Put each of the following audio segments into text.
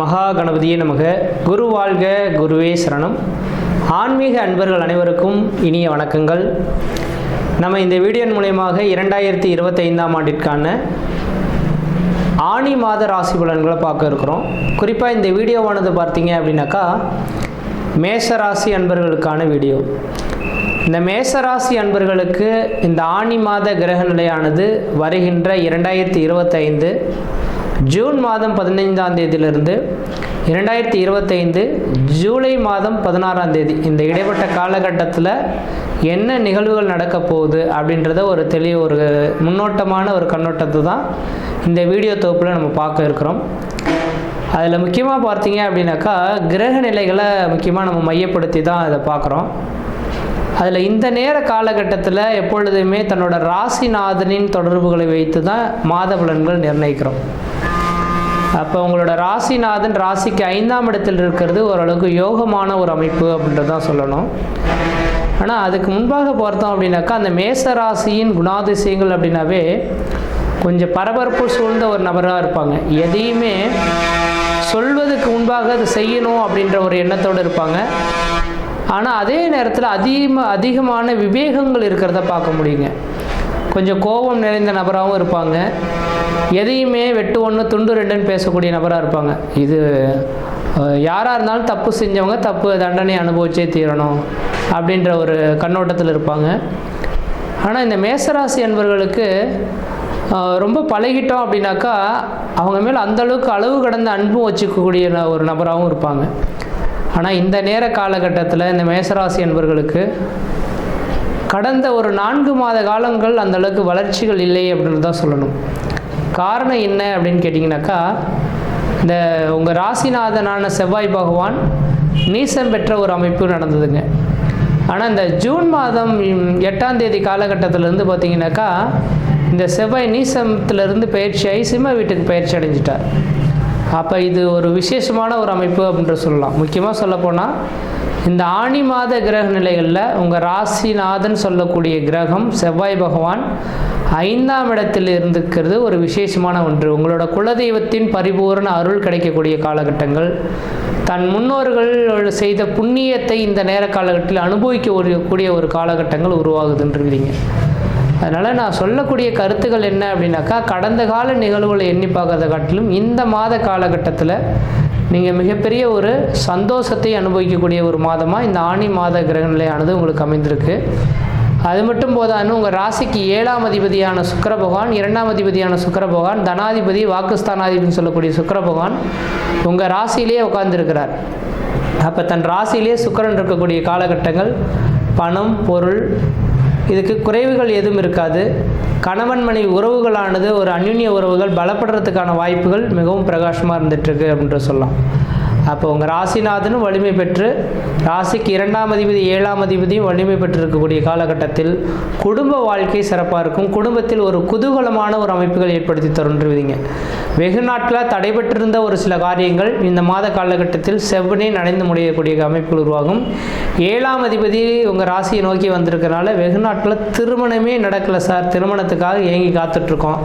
மகா கணபதியே நமக. குரு வாழ்க, குருவே சரணம். ஆன்மீக அன்பர்கள் அனைவருக்கும் இனிய வணக்கங்கள். நம்ம இந்த வீடியோ மூலமாக 2025ஆம் ஆண்டிற்கான ஆனி மாத ராசி பலன்களை பார்க்க இருக்கிறோம். குறிப்பாக இந்த வீடியோவானது பார்த்தீங்க அப்படின்னாக்கா மேஷராசி அன்பர்களுக்கான வீடியோ. இந்த மேஷராசி அன்பர்களுக்கு இந்த ஆனி மாத கிரக நிலையானது வருகின்ற 2025 ஜூன் மாதம் 15ஆம் தேதியிலிருந்து 2025 ஜூலை மாதம் 16ஆம் தேதி இந்த இடைப்பட்ட காலகட்டத்தில் என்ன நிகழ்வுகள் நடக்க போகுது அப்படின்றத ஒரு முன்னோட்டமான ஒரு கண்ணோட்டத்தை தான் இந்த வீடியோ தொகுப்பில் நம்ம பார்க்க இருக்கிறோம். அதில் முக்கியமாக பார்த்தீங்க அப்படின்னாக்கா கிரக நிலைகளை முக்கியமாக நம்ம மையப்படுத்தி தான் அதை பார்க்குறோம். அதில் இந்த நேர காலகட்டத்தில் எப்பொழுதுமே தன்னோட ராசிநாதனின் தொடர்புகளை வைத்து தான் மாத பலன்கள் நிர்ணயிக்கிறோம். அப்போ உங்களோட ராசிநாதன் ராசிக்கு 5ஆம் இடத்தில் இருக்கிறது ஓரளவுக்கு யோகமான ஒரு அமைப்பு அப்படின்றது தான் சொல்லணும். ஆனால் அதுக்கு முன்பாக பார்த்தோம் அப்படின்னாக்கா அந்த மேச ராசியின் குணாதிசயங்கள் அப்படின்னாவே கொஞ்சம் பரபரப்பு சூழ்ந்த ஒரு நபராக இருப்பாங்க. எதையுமே சொல்வதற்கு முன்பாக அது செய்யணும் அப்படின்ற ஒரு எண்ணத்தோடு இருப்பாங்க. ஆனால் அதே நேரத்தில் அதிகமான விவேகங்கள் இருக்கிறத பார்க்க முடியுங்க. கொஞ்சம் கோபம் நிறைந்த நபராகவும் இருப்பாங்க. எதையுமே வெட்டு ஒன்று துண்டு ரெண்டுன்னு பேசக்கூடிய நபராக இருப்பாங்க. இது யாராக இருந்தாலும் தப்பு செஞ்சவங்க தப்பு தண்டனை அனுபவிச்சே தீரணும் அப்படின்ற ஒரு கண்ணோட்டத்தில் இருப்பாங்க. ஆனால் இந்த மேசராசி அன்பர்களுக்கு ரொம்ப பழகிட்டோம் அப்படின்னாக்கா அவங்க மேலே அந்தளவுக்கு அளவு கடந்த அன்பும் வச்சுக்கக்கூடிய ஒரு நபராகவும் இருப்பாங்க. ஆனால் இந்த நேர காலகட்டத்தில் இந்த மேசராசி அன்பர்களுக்கு கடந்த ஒரு 4 மாத காலங்கள் அந்தளவுக்கு வளர்ச்சிகள் இல்லை அப்படின்னு தான் சொல்லணும். காரணம் என்ன அப்படின்னு கேட்டிங்கனாக்கா இந்த உங்கள் ராசிநாதனான செவ்வாய் பகவான் நீசம் பெற்ற ஒரு அமைப்பு நடந்ததுங்க. ஆனால் இந்த ஜூன் மாதம் 8ஆம் தேதி காலகட்டத்திலேருந்து பார்த்தீங்கன்னாக்கா இந்த செவ்வாய் நீசத்திலிருந்து பயிற்சியாகி சிம்ம வீட்டுக்கு பயிற்சி அடைஞ்சிட்டார். அப்போ இது ஒரு விசேஷமான ஒரு அமைப்பு அப்படின்ற சொல்லலாம். முக்கியமாக சொல்லப்போனால் இந்த ஆனி மாத கிரக நிலைகளில் உங்கள் ராசிநாதன் சொல்லக்கூடிய கிரகம் செவ்வாய் பகவான் 5ஆம் இடத்தில் இருந்துக்கிறது ஒரு விசேஷமான ஒன்று. உங்களோட குலதெய்வத்தின் பரிபூர்ண அருள் கிடைக்கக்கூடிய காலகட்டங்கள், தன் முன்னோர்கள் செய்த புண்ணியத்தை இந்த நேர காலகட்டத்தில் அனுபவிக்கக்கூடிய ஒரு காலகட்டங்கள் உருவாகுதுன்றீங்க. அதனால் நான் சொல்லக்கூடிய கருத்துக்கள் என்ன அப்படின்னாக்கா கடந்த கால நிகழ்வுகளை எண்ணி பார்க்கறத காட்டிலும் இந்த மாத காலகட்டத்தில் நீங்கள் மிகப்பெரிய ஒரு சந்தோஷத்தை அனுபவிக்கக்கூடிய ஒரு மாதமாக இந்த ஆனி மாத கிரக நிலையானது உங்களுக்கு அமைந்திருக்கு. அது மட்டும் போதான்னு உங்கள் ராசிக்கு 7ஆம் அதிபதியான சுக்கிர பகவான், 2ஆம் அதிபதியான சுக்கிர பகவான், தனாதிபதி வாக்குஸ்தானாதிபதினு சொல்லக்கூடிய சுக்கிர பகவான் உங்கள் ராசியிலேயே உட்கார்ந்துருக்கிறார். அப்போ தன் ராசியிலேயே சுக்கிரன் இருக்கக்கூடிய காலகட்டங்கள் பணம் பொருள் இதுக்கு குறைவுகள் எதுவும் இருக்காது. கணவன் மனைவி உறவுகளானது ஒரு அந்யுன்ய உறவுகள் பலப்படுறதுக்கான வாய்ப்புகள் மிகவும் பிரகாசமாக இருந்துகிட்ருக்கு அப்படின்ற சொல்லலாம். அப்போ உங்கள் ராசிநாதனும் வலிமை பெற்று ராசிக்கு 2ஆம் அதிபதி 7ஆம் அதிபதியும் வலிமை பெற்று இருக்கக்கூடிய காலகட்டத்தில் குடும்ப வாழ்க்கை சிறப்பாக இருக்கும். குடும்பத்தில் ஒரு குதூகலமான ஒரு அமைப்புகள் ஏற்படுத்தி தருன்றுவீங்க. வெகு நாட்களாக தடைபட்டிருந்த ஒரு சில காரியங்கள் இந்த மாத காலகட்டத்தில் செவ்வனே நடந்து முடியக்கூடிய அமைப்புகள் உருவாகும். 7ஆம் அதிபதி உங்கள் ராசியை நோக்கி வந்திருக்கிறனால வெகு நாட்களில் திருமணமே நடக்கலை சார், திருமணத்துக்காக ஏங்கி காத்துட்ருக்கோம்,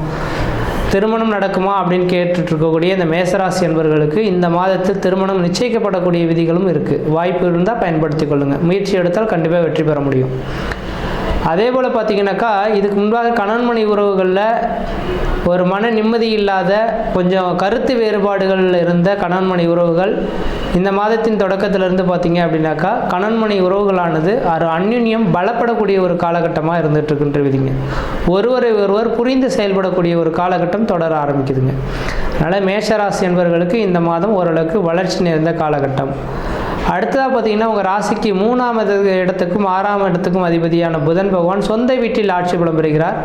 திருமணம் நடக்குமா அப்படின்னு கேட்டுட்ருக்கக்கூடிய இந்த மேசராசி என்பவர்களுக்கு இந்த மாதத்தில் திருமணம் நிச்சயிக்கப்படக்கூடிய விதிகளும் இருக்குது. வாய்ப்பு இருந்தால் பயன்படுத்தி கொள்ளுங்கள். முயற்சி எடுத்தால் கண்டிப்பாக வெற்றி பெற முடியும். அதே போல் பார்த்திங்கனாக்கா இதுக்கு முன்பாக கணவன்மணி உறவுகளில் ஒரு மன நிம்மதி இல்லாத கொஞ்சம் கருத்து வேறுபாடுகள் இருந்த கணவன்மணி உறவுகள் இந்த மாதத்தின் தொடக்கத்திலிருந்து பார்த்திங்க அப்படின்னாக்கா கணவன்மணி உறவுகளானது ஒரு அந்யுன்யம் பலப்படக்கூடிய ஒரு காலகட்டமாக இருந்துகிட்ருக்குன்ற விதிங்க. ஒருவர் புரிந்து செயல்படக்கூடிய ஒரு காலகட்டம் தொடர ஆரம்பிக்குதுங்க. அதனால் மேஷராசி என்பவர்களுக்கு இந்த மாதம் ஓரளவுக்கு வளர்ச்சி நிறைந்த காலகட்டம். அடுத்ததாக பார்த்தீங்கன்னா உங்கள் ராசிக்கு 3ஆம் இடத்துக்கும் 6ஆம் இடத்துக்கும் அதிபதியான புதன் பகவான் சொந்த வீட்டில் ஆட்சி பலம் பெறுகிறார்.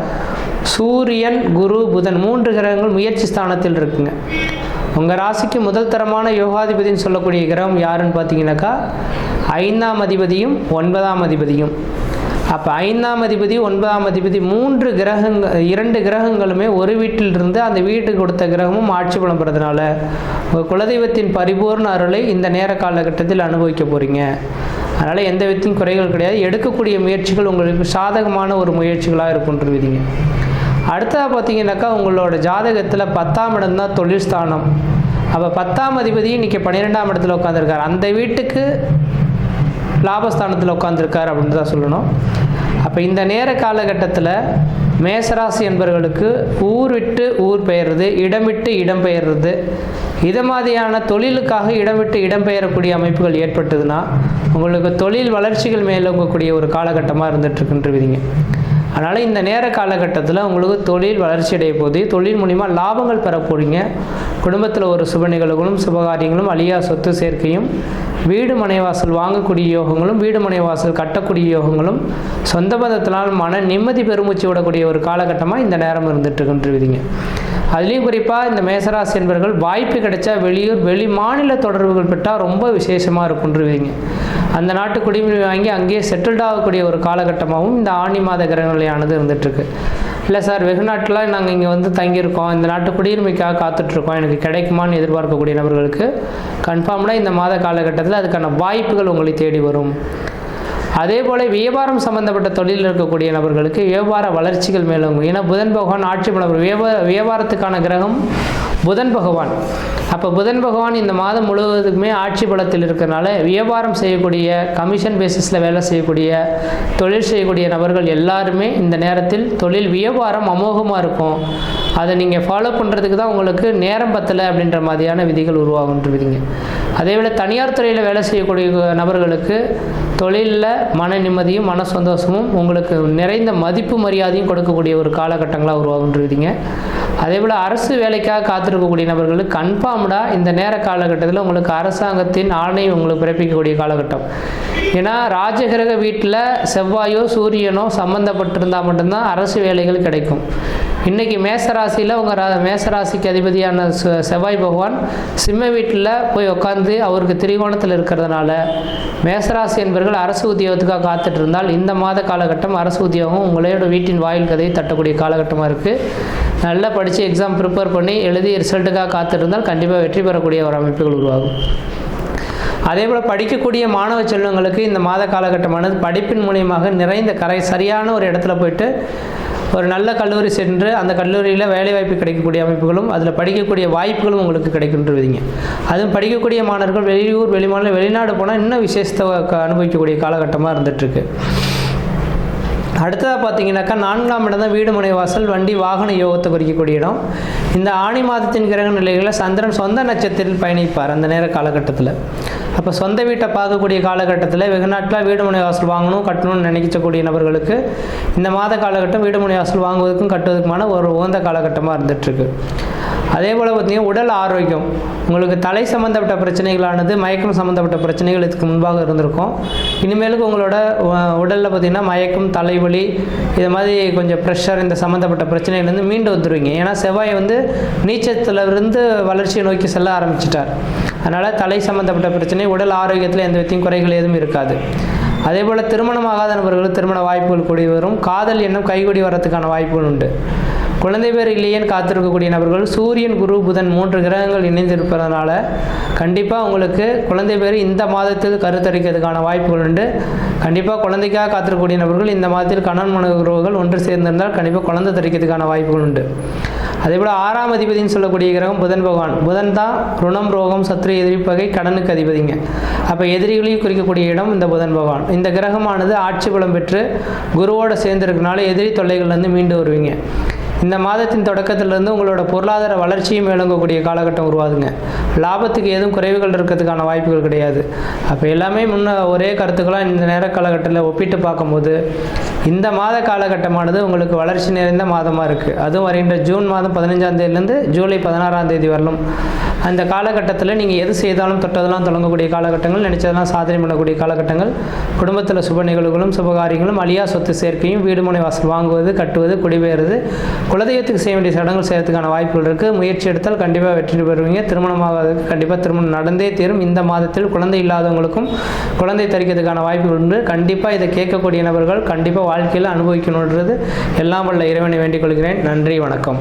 சூரியன் குரு புதன் 3 கிரகங்கள் முயற்சி ஸ்தானத்தில் இருக்குங்க. உங்கள் ராசிக்கு முதல் தரமான யோகாதிபதினு சொல்லக்கூடிய கிரகம் யாருன்னு பார்த்தீங்கன்னாக்கா 5ஆம் அதிபதியும் 9ஆம் அதிபதியும். அப்போ 5ஆம் அதிபதி 9ஆம் அதிபதி 2 கிரகங்களுமே ஒரு வீட்டில் இருந்து அந்த வீட்டுக்கு கொடுத்த கிரகமும் ஆட்சி பலம் பெறதுனால குலதெய்வத்தின் பரிபூர்ண அருளை இந்த நேர காலகட்டத்தில் அனுபவிக்க போகிறீங்க. அதனால் எந்த விதத்திலும் குறைகள் கிடையாது. எடுக்கக்கூடிய முயற்சிகள் உங்களுக்கு சாதகமான ஒரு முயற்சிகளாக இருக்குன்றீங்க. அடுத்ததாக பார்த்தீங்கன்னாக்கா உங்களோட ஜாதகத்தில் 10ஆம் இடம் தான் தொழில் ஸ்தானம். அப்போ 10ஆம் அதிபதி இன்றைக்கி 12ஆம் இடத்துல உட்காந்துருக்கார், அந்த வீட்டுக்கு லாபஸ்தானத்தில் உட்காந்துருக்கார் அப்படின்னு தான் சொல்லணும். அப்போ இந்த நேர காலகட்டத்தில் மேசராசி என்பவர்களுக்கு ஊர் விட்டு ஊர் பெயர்றது, இடம் விட்டு இடம் பெயர்றது, இது மாதிரியான தொழிலுக்காக இடம் விட்டு இடம் பெயரக்கூடிய அமைப்புகள் ஏற்பட்டதுன்னா உங்களுக்கு தொழில் வளர்ச்சிகள் மேலோங்கக்கூடிய ஒரு காலகட்டமாக இருந்துகிட்ருக்குன்றீங்க. அதனால் இந்த நேர காலகட்டத்தில் உங்களுக்கு தொழில் வளர்ச்சி அடைய போது தொழில் மூலிமா லாபங்கள் பெற போகிறீங்க. குடும்பத்தில் ஒரு சுப நிகழ்வுகளும் சுபகாரியங்களும், அழியா சொத்து சேர்க்கையும், வீடு மனைவாசல் வாங்கக்கூடிய யோகங்களும், வீடு மனைவாசல் கட்டக்கூடிய யோகங்களும், சொந்த பந்தத்தினால் மன நிம்மதி பெருமூச்சு விடக்கூடிய ஒரு காலகட்டமாக இந்த நேரம் இருந்துகிட்ருக்குன்றீங்க. அதுலேயும் குறிப்பாக இந்த மேசராசி என்பவர்கள் வாய்ப்பு கிடைச்சா வெளியூர் வெளி மாநில தொடர்புகள் பெற்றால் ரொம்ப விசேஷமாக இருக்குன்றீங்க. அந்த நாட்டு குடியுரிமை வாங்கி அங்கேயே செட்டில்ட் ஆகக்கூடிய ஒரு காலகட்டமாகவும் இந்த ஆணி மாத கிரகநிலையானது இருந்துகிட்ருக்கு. இல்லை சார், வெகு நாட்டில் நாங்கள் இங்கே வந்து தங்கியிருக்கோம், இந்த நாட்டு குடியுரிமைக்காக காத்துட்ருக்கோம், எனக்கு கிடைக்குமான்னு எதிர்பார்க்கக்கூடிய நபர்களுக்கு கன்ஃபார்ம்டாக இந்த மாத காலகட்டத்தில் அதுக்கான வாய்ப்புகள் உங்களை தேடி வரும். அதே போல் வியாபாரம் சம்பந்தப்பட்ட தொழிலில் இருக்கக்கூடிய நபர்களுக்கு வியாபார வளர்ச்சிகள் மேலோங்கும். ஏன்னா புதன் பகவான் ஆட்சி பலம், வியாபாரத்துக்கான கிரகம் புதன் பகவான். அப்போ புதன் பகவான் இந்த மாதம் முழுவதுக்குமே ஆட்சி பலத்தில் இருக்கிறனால வியாபாரம் செய்யக்கூடிய, கமிஷன் பேசிஸில் வேலை செய்யக்கூடிய, தொழில் செய்யக்கூடிய நபர்கள் எல்லாருமே இந்த நேரத்தில் தொழில் வியாபாரம் அமோகமாக இருக்கும். அதை நீங்கள் ஃபாலோ பண்ணுறதுக்கு தான் உங்களுக்கு நேரம் பத்தலை அப்படின்ற மாதிரியான விதிகள் உருவாகுன்றீங்க. அதேபோல் தனியார் துறையில் வேலை செய்யக்கூடிய நபர்களுக்கு தொழிலில் மன நிம்மதியும் மன சந்தோஷமும் உங்களுக்கு நிறைந்த மதிப்பு மரியாதையும் கொடுக்கக்கூடிய ஒரு காலகட்டங்களாக உருவாகுன்றீங்க. அதேபோல் அரசு வேலைக்காக காத்திருக்கக்கூடிய நபர்களுக்கு கன்ஃபார்ம்டாக இந்த நேர காலகட்டத்தில் உங்களுக்கு அரசாங்கத்தின் ஆணை உங்களுக்கு பிறப்பிக்கக்கூடிய காலகட்டம். ஏன்னா ராஜகிரக வீட்டில் செவ்வாயோ சூரியனோ சம்மந்தப்பட்டிருந்தால் மட்டும்தான் அரசு வேலைகள் கிடைக்கும். இன்றைக்கி மேசராசியில் உங்கள் மேசராசிக்கு அதிபதியான செவ்வாய் பகவான் சிம்ம வீட்டில் போய் உட்காந்து அவருக்கு திரிகோணத்தில் இருக்கிறதுனால மேசராசி என்பவர்கள் அரசு உத்தியோகத்துக்காக காத்துட்டு இருந்தால் இந்த மாத காலகட்டம் அரசு உத்தியோகம் உங்களோட வீட்டின் வாயில் கதையை தட்டக்கூடிய காலகட்டமாக இருக்குது. நல்லா படித்து எக்ஸாம் ப்ரிப்பேர் பண்ணி எழுதி ரிசல்ட்டுக்காக காத்திருந்தால் கண்டிப்பாக வெற்றி பெறக்கூடிய ஒரு அமைப்புகள் உருவாகும். அதேபோல் படிக்கக்கூடிய மாணவ செல்வங்களுக்கு இந்த மாத காலகட்டமானது படிப்பின் மூலியமாக நிறைந்த சரியான ஒரு இடத்துல போயிட்டு ஒரு நல்ல கல்லூரி சென்று அந்த கல்லூரியில் வேலைவாய்ப்பு கிடைக்கக்கூடிய அமைப்புகளும் அதில் படிக்கக்கூடிய வாய்ப்புகளும் உங்களுக்கு கிடைக்கின்றீங்க. அதுவும் படிக்கக்கூடிய மாணவர்கள் வெளியூர் வெளிமாநில வெளிநாடு போனால் இன்னும் விசேஷத்தை அனுபவிக்கக்கூடிய காலகட்டமாக இருந்துகிட்ருக்கு. அடுத்ததாக பார்த்தீங்கன்னாக்கா 4ஆம் இடம் தான் வீடு மனை வாசல் வண்டி வாகன யோகத்தை குறிக்கக்கூடிய இடம். இந்த ஆணி மாதத்தின் கிரக நிலைகளில் சந்திரன் சொந்த நட்சத்திரத்தில் பயணிப்பார் அந்த நேர காலகட்டத்தில். அப்போ சொந்த வீட்டை பார்க்கக்கூடிய காலகட்டத்தில் வெகு நாட்டில் வீடு மனை வாசல் வாங்கணும் கட்டணும்னு நினைக்கக்கூடிய நபர்களுக்கு இந்த மாத காலகட்டம் வீடு மனை வாசல் வாங்குவதற்கும் கட்டுவதற்குமான ஒரு உகந்த காலகட்டமாக இருந்துகிட்ருக்கு. அதே போல் பார்த்திங்கன்னா உடல் ஆரோக்கியம், உங்களுக்கு தலை சம்மந்தப்பட்ட பிரச்சனைகளானது மயக்கம் சம்மந்தப்பட்ட பிரச்சனைகள் இதுக்கு முன்பாக இருந்திருக்கும். இனிமேலுக்கு உங்களோட உடலில் பார்த்திங்கன்னா மயக்கம், தலைவலி, இது மாதிரி கொஞ்சம் ப்ரெஷர், இந்த சம்மந்தப்பட்ட பிரச்சனைகள்லேருந்து மீண்டு வந்துடுவீங்க. ஏன்னா செவ்வாய் வந்து நீச்சத்திலிருந்து வளர்ச்சியை நோக்கி செல்ல ஆரம்பிச்சிட்டார். அதனால் தலை சம்மந்தப்பட்ட பிரச்சனை, உடல் ஆரோக்கியத்தில் எந்த விதத்தையும் குறைகள் எதுவும் இருக்காது. அதே போல் திருமணமாகாத நபர்களுக்கு திருமண வாய்ப்புகள் கூடி வரும். காதல் எண்ணம் கைகூடி வரத்துக்கான வாய்ப்புகள் உண்டு. குழந்தை பேர் இல்லையேன்னு காத்திருக்கக்கூடிய நபர்கள் சூரியன், குரு, புதன் 3 கிரகங்கள் இணைந்திருப்பதனால கண்டிப்பாக உங்களுக்கு குழந்தை பேர் இந்த மாதத்தில் கருத்தரிக்கிறதுக்கான வாய்ப்புகள் உண்டு. கண்டிப்பாக குழந்தைக்காக காத்திருக்கக்கூடிய நபர்கள் இந்த மாதத்தில் கணவன் மனைவி உறவுகள் ஒன்று சேர்ந்திருந்தால் கண்டிப்பாக குழந்தை தரிக்கிறதுக்கான வாய்ப்புகள் உண்டு. அதேபோல் 6ஆம் அதிபதினு சொல்லக்கூடிய கிரகம் புதன் பகவான். புதன் தான் ருணம், ரோகம், சத்ரு, எதிர்ப்பகை, கடனுக்கு அதிபதிங்க. அப்போ எதிரிகளையும் குறிக்கக்கூடிய இடம் இந்த புதன் பகவான். இந்த கிரகமானது ஆட்சி பலம் பெற்று குருவோடு சேர்ந்திருக்கனால எதிரி தொல்லைகள்லேருந்து மீண்டு வருவீங்க. இந்த மாதத்தின் தொடக்கத்திலிருந்து உங்களோட பொருளாதார வளர்ச்சியும் விளங்கக்கூடிய காலகட்டம் உருவாதுங்க. லாபத்துக்கு எதுவும் குறைவுகள் இருக்கிறதுக்கான வாய்ப்புகள் கிடையாது. அப்போ எல்லாமே ஒரே கருத்துக்களாக இந்த நேர காலகட்டத்தில் ஒப்பிட்டு பார்க்கும்போது இந்த மாத காலகட்டமானது உங்களுக்கு வளர்ச்சி நிறைந்த மாதமாக இருக்குது. அதுவும் வருகின்ற ஜூன் மாதம் 15ஆம் தேதியிலேருந்து ஜூலை 16ஆம் தேதி வரலும் அந்த காலகட்டத்தில் நீங்கள் எது செய்தாலும் தொட்டதெல்லாம் தொடங்கக்கூடிய காலகட்டங்கள், நினைச்சதெல்லாம் சாதனை பண்ணக்கூடிய காலகட்டங்கள், குடும்பத்தில் சுப நிகழ்வுகளும் சுபகாரியங்களும், அழியா சொத்து சேர்க்கையும், வீடு மனை வாசல் வாங்குவது, கட்டுவது, குடிபெயர்வது, குலதெய்வத்துக்கு செய்ய வேண்டிய சடங்குகள் செய்யறதுக்கான வாய்ப்புகள் இருக்குது. முயற்சி எடுத்தால் கண்டிப்பாக வெற்றி பெறுவீங்க. திருமணமாவதற்கு கண்டிப்பாக திருமணம் நடந்தே தீரும். இந்த மாதத்தில் குழந்தை இல்லாதவங்களுக்கும் குழந்தை தரிக்கிறதுக்கான வாய்ப்புகள் உண்டு. கண்டிப்பாக இதை கேட்கக்கூடிய நபர்கள் கண்டிப்பாக வாழ்க்கையில் அனுபவிக்கணுன்றது எல்லாம் வல்ல இறைவனை வேண்டிக் கொள்கிறேன். நன்றி, வணக்கம்.